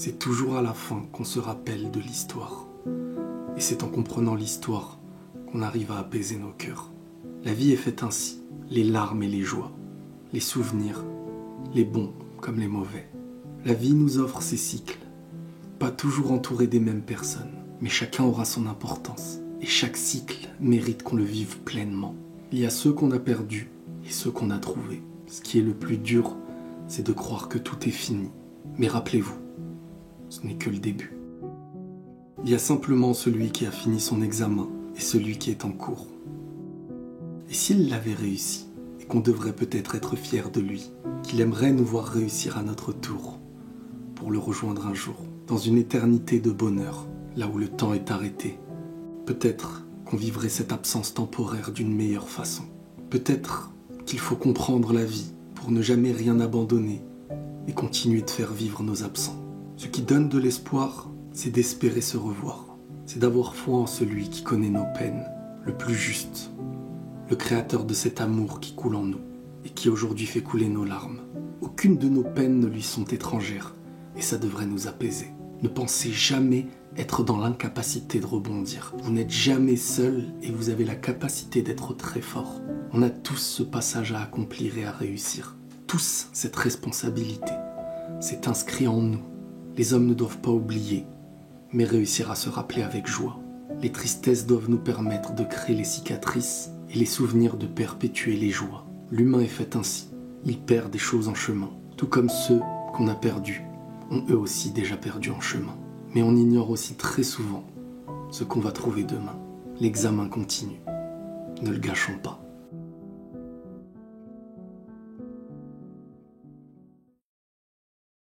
C'est toujours à la fin qu'on se rappelle de l'histoire. Et c'est en comprenant l'histoire qu'on arrive à apaiser nos cœurs. La vie est faite ainsi, les larmes et les joies, les souvenirs, les bons comme les mauvais. La vie nous offre ces cycles, pas toujours entourés des mêmes personnes, mais chacun aura son importance. Et chaque cycle mérite qu'on le vive pleinement. Il y a ceux qu'on a perdus et ceux qu'on a trouvés. Ce qui est le plus dur, c'est de croire que tout est fini. Mais rappelez-vous, ce n'est que le début. Il y a simplement celui qui a fini son examen et celui qui est en cours. Et s'il l'avait réussi, et qu'on devrait peut-être être fier de lui, qu'il aimerait nous voir réussir à notre tour, pour le rejoindre un jour, dans une éternité de bonheur, là où le temps est arrêté, peut-être qu'on vivrait cette absence temporaire d'une meilleure façon. Peut-être qu'il faut comprendre la vie pour ne jamais rien abandonner et continuer de faire vivre nos absents. Ce qui donne de l'espoir, c'est d'espérer se revoir. C'est d'avoir foi en celui qui connaît nos peines, le plus juste, le créateur de cet amour qui coule en nous et qui aujourd'hui fait couler nos larmes. Aucune de nos peines ne lui sont étrangères et ça devrait nous apaiser. Ne pensez jamais être dans l'incapacité de rebondir. Vous n'êtes jamais seul et vous avez la capacité d'être très fort. On a tous ce passage à accomplir et à réussir. Tous cette responsabilité. C'est inscrit en nous. Les hommes ne doivent pas oublier, mais réussir à se rappeler avec joie. Les tristesses doivent nous permettre de créer les cicatrices et les souvenirs de perpétuer les joies. L'humain est fait ainsi. Il perd des choses en chemin, tout comme ceux qu'on a perdus ont eux aussi déjà perdu en chemin. Mais on ignore aussi très souvent ce qu'on va trouver demain. L'examen continue. Ne le gâchons pas.